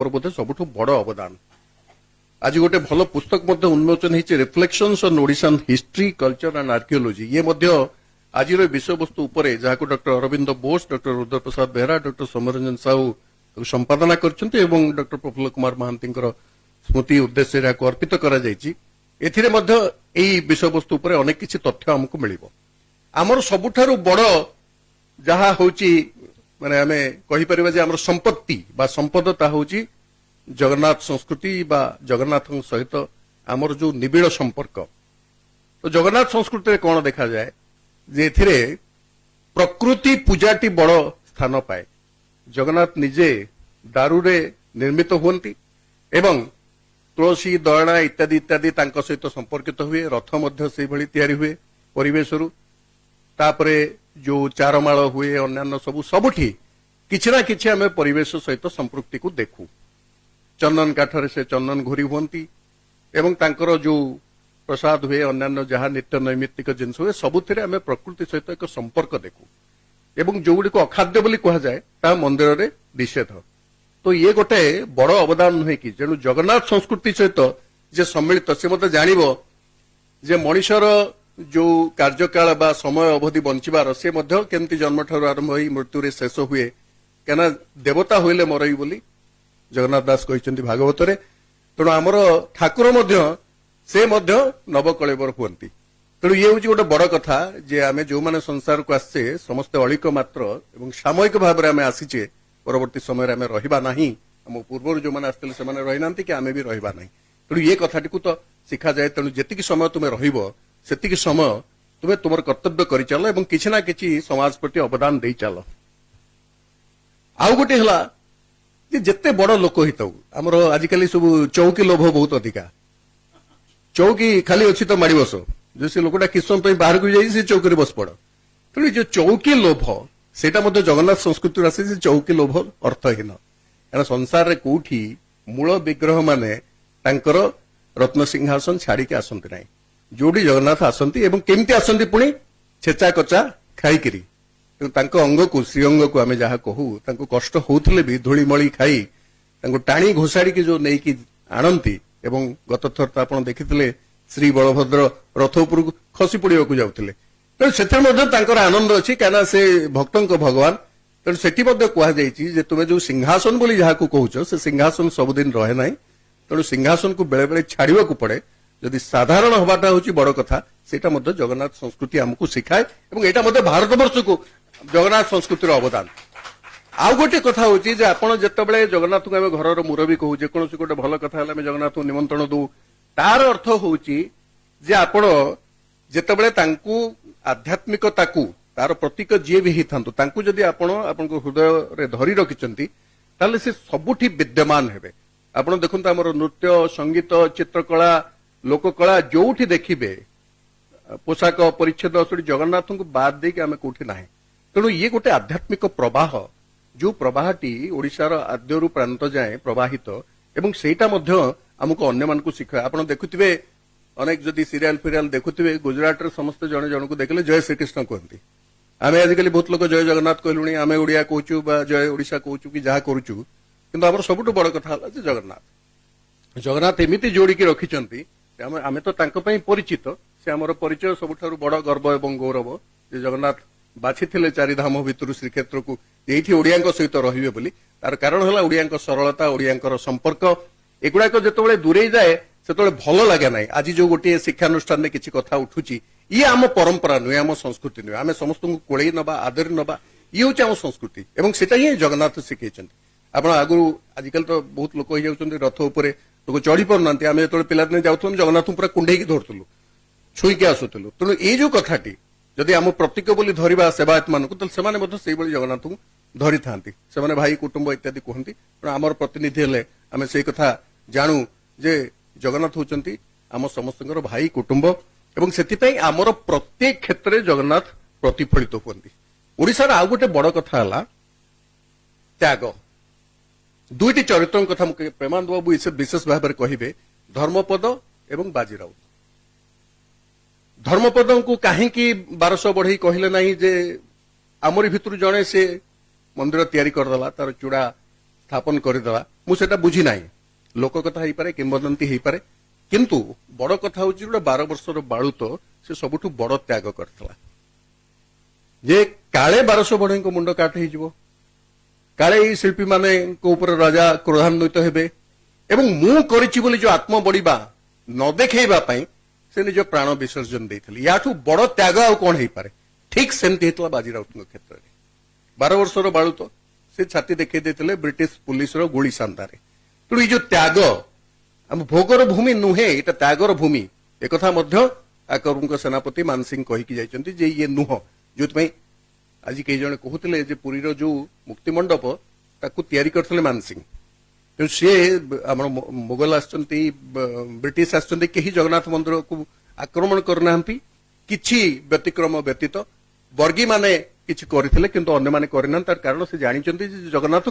बोधे सबुठ बड़ अवदान आज गोटे भल पुस्तक उन्मोचन होती reflections on Odishan history culture and archaeology ये आज विषय वस्तु जहाँ doctor Arvind Bose doctor Rudra Prasad Behera doctor Soumyaranjan Sahoo संपादना कर डॉक्टर प्रफुल्ल कुमार महांती स्मृति उद्देश्य अर्पित कर विषय वस्तु अनेक किसी तथ्य आमको मिल आमर सबुठारु बड़ जहा हूँ माने आमे कहि परिबा जे हमर संपत्ति बा संपद ता होची जगन्नाथ संस्कृति बा जगन्नाथ सहित आमर जो निबिड़ संपर्क तो जगन्नाथ संस्कृति रे कोन देखा जाए जे एथिरे प्रकृति पूजाटी बड़ स्थान पाए जगन्नाथ निजे दारू रे निर्मित होंती एवं तुलसी दयना इत्यादि इत्यादि तांको सहित संपर्कित हुए रथ मध्य से भली तयारी हुए परिवेशरु तापरे जो चारमाल हुए अन्य सबुठी किछि ना किछि आमे परिवेश सहित संपृक्ति को देखू चंदन काठरे से चंदन घोरी हुंती एवं तांकर जो प्रसाद हुए अन्य जहाँ नित्य नैमित्तिक जिनस हुए सबुथिरे आमे प्रकृति सहित एक संपर्क देखू एवं जो गुडी को अखाद्य बोली कहा जाए ता मंदिर रे निषेध तो ये गोटे बड़ अवदान नुहे कि जेणु जगन्नाथ संस्कृति सहित जे सम्मिलित से मते जानिबो जे मनुष्यर जो कार्यकाल बा समय अवधि बंचबार से केमती जन्म ठार आरंभ हो मृत्यु रे शेष हुए क्या देवता होइले मरई बोली जगन्नाथ दास कहते भागवत रे तेणु आमर ठाकुर से नवकलेवर हुंती तेणु ये हूँ गोटे बड़ कथा जे आमे जो माने संसार को आसचे समस्ते अलिक मात्र एवं सामयिक भाव में आमे आसीचे परवर्ती समय आमे रहिबा नाही आम पूर्व जो माने आसथिले से माने रहि नांती कि आमे भी रहिबा नाही तेणु ये कथाटी को तो शिखा जाए तेणु जेतिकी समय तुमे रहिबो सेतिकी समय तुम्हें तुम कर्तव्य कर चल एवं किसी ना किसी समाज प्रति अवदान दे चल आउ गोटे हला जे जेते बड़ लोक हिताऊ आमर आजिकल सब चौकी लोभ बहुत अधिका चौकी खाली अच्छी तो माड़ी बस जो से लोकटा किस समय बाहर को जाए चौकी बस पड़ तेणु जो चौकी लोभ सेटा जगन्नाथ संस्कृति आसे चौकी लोभ अर्थहीन कारण संसार रे कोठी मूल विग्रह माने तांकर रत्न सिंहासन छाड़ी के आसंती नाही जोड़ी जगन्नाथ आसंती एवं केमती आसंती पुणी छेचा कचा खाईकिरी तांको अंग को श्रीअंग को आमे जहा कहू तांको कष्ट होउथिले भी धूलीमळी खाई तांको टाणी घोषाड़ी की जो नेकी आनंती एवं गत थर तो आपण देखिथिले श्री बलभद्र रथ उपर खसी पड़िया को जाउथिले तेणु सेथर मध्ये तांकर आनंद अछि काना से भक्तंक भगवान तेणु सेठी मध्ये कुहा जाईछि जे तुमे जो सिंहासन बोली जहा को कहूछ से सिंहासन सबदिन रहे नाही तेणु सिंहासन को बेले बेले छाड़िबा को पड़े जदि साधारण हवाटा हूँ बड़ कथा सेटा मध्य जगन्नाथ संस्कृति आमको शिखाए और यहाँ मध्य भारतवर्ष को जगन्नाथ संस्कृतिर अवदान आउ गोटे कथा हूँ जे आपण जिते जगन्नाथ को आम घर मुरबी कहू जेकोसी गोटे भल कथा जगन्नाथ को निमंत्रण दू तार अर्थ हूँ जे आपण जिते आध्यात्मिकता को तार प्रतीक जी भी ही था जदि आपण हृदय रे धरी रखिंट ताले से सबुठी विद्यमान हेबे आपण देखंतु हमर नृत्य संगीत चित्रकला लोककला जोठी देखिबे पोशाक परिच्छेद जगन्नाथ को बाद दे आम कौटी ना तेणु ये गोटे आध्यात्मिक प्रवाह जो प्रवाहटी ओडिशार आद्यरू प्रांत जाए प्रवाहित एवं सेटा आमको अन्य मानक शिखाए आप देखुवे अनेक जदि सीरियल फिरियल देखुवे गुजरात रे समस्त जन जन को देखले जय श्रीकृष्ण कहती आम आजिकल बहुत लोग जय जगन्नाथ कहलुणी आम ओडिया कहूँ जय ओडिशा कहूँ कि जहाँ करूँ कि आम सबुठ बड़ कथा जगन्नाथ जगन्नाथ एमती जोड़ी रखिंट आमे तो तांको पई परिचित से आमर परिचय सबुठारु बड़ गर्व एवं गौरव जे जगन्नाथ बाछि थिले चारि धाम भितरु श्रीक्षेत्र को एठी ओडियांक सहित रहिबे बोली तार कारण हला ओडियांक सरलता ओडियांकर संपर्क एगुडाक जेतबेले दूरे जाए सेतबेले भल लागे नाही आज जो गोटे शिक्षानुष्ठान ने किछि कथा उठुची ये आम परंपरा नुहे आम संस्कृति नुहे आमे समस्त को कोळेई नबा आदरी नबा ये होची आम संस्कृति एवं सेटा ही जगन्नाथ शिखैछन्ति आपण आगु आजिकल तो बहुत लोक हो जाउछन्ति रथ उपरे लोग चढ़ी पार ना आम जो पिलादिने जाऊँ जगन्नाथ पूरा कुंडेई धरतलु छुईकी आसुलु तेणु ये जो कथाटी जदि आम प्रतीक बोली धरवा सेवायत मानक से जगन्नाथ को धरी था से भाई कुटुंब इत्यादि कहती तेणु आमर प्रतिनिधि हेले आम से कथा जानू जे जगन्नाथ होचंती आम समस्त भाई कुटुंब एवं से आमर प्रत्येक क्षेत्र में जगन्नाथ प्रतिफलित हुंती ओडिशार आउ गोटे बड़ कथा है त्याग दुईटी चरित्र कथा प्रेमानंद बाबू इसे विशेष भाव में कहे धर्मपद एवं बाजीराउत धर्मपद को कहीं 1200 बढ़ई कहले नहीं जे आमरी भितर जड़े से मंदिर तैयारी करदेला तार चूड़ा ସ୍ଥାପନ କରିଦେବା ମୁଁ ସେଟା ବୁଝି ନାହିଁ ଲୋକ କଥା ହେଇପାରେ କିମ୍ବଦନ୍ତୀ ହେଇପାରେ କିନ୍ତୁ ବଡ କଥା ହଉଛି ଗୋଟେ 12 ବର୍ଷର ବାଳୁତ ସେ ସବୁଠୁ ବଡ ତ୍ୟାଗ କରିଥିଲା ଯେ କାଳେ 1200 ବଢେଇଙ୍କ ମୁଣ୍ଡ କାଟ ହେଇଯିବ କାଳେ ଏଇ ଶିଳ୍ପୀ ମାନଙ୍କ ଉପରେ ରାଜା କ୍ରୋଧାନ୍ୱିତ ହେବେ ଏବଂ ମୁଁ କରିଛି ବୋଲି ଯୋଉ ଆତ୍ମବଡିବା ନ ଦେଖେଇବା ପାଇଁ ସେ ନିଜ ପ୍ରାଣ ବିସର୍ଜନ ଦେଇଥିଲେ ୟାଠୁ ବଡ ତ୍ୟାଗ ଆଉ କଣ ହେଇପାରେ ଠିକ ସେମିତି ହେଇଥିଲା ବାଜି ରାଉତଙ୍କ କ୍ଷେତ୍ରରେ 12 ବର୍ଷର ବାଳୁତ ସେ ଛାତି ଦେଖେଇ ଦେଇଥିଲେ ବ୍ରିଟିଶ ପୁଲିସର ଗୁଳି ସାନ୍ଦାରେ ତେଣୁ ଏଇ ଯୋଉ ତ୍ୟାଗ ଆମ ଭୋଗର ଭୂମି ନୁହେଁ ଏଇଟା ତ୍ୟାଗର ଭୂମି ଏକଥା ମଧ୍ୟ ଆକବରଙ୍କ ସେନାପତି ମାନସିଂ କହିକି ଯାଇଛନ୍ତି ଯେ ଇଏ ନୁହଁ ଯୋଉଥିପାଇଁ ଆଜି କେହି ଜଣେ କହୁଥିଲେ ଯେ ପୁରୀର ଯୋଉ ମୁକ୍ତିମଣ୍ଡପ ତାକୁ ତିଆରି କରିଥିଲେ ମାନସିଂ ତେଣୁ ସିଏ ଆମର ମୋଗଲ ଆସିଛନ୍ତି ବ୍ରିଟିଶ ଆସିଛନ୍ତି କେହି ଜଗନ୍ନାଥ ମନ୍ଦିରକୁ ଆକ୍ରମଣ କରିନାହାନ୍ତି କିଛି ବ୍ୟତିକ୍ରମ ବ୍ୟତୀତ ବର୍ଗୀ ମାନେ କିଛି କରିଥିଲେ କିନ୍ତୁ ଅନ୍ୟମାନେ କରିନାହାନ୍ତି ତାର କାରଣ ସେ ଜାଣିଛନ୍ତି ଯେ ଜଗନ୍ନାଥ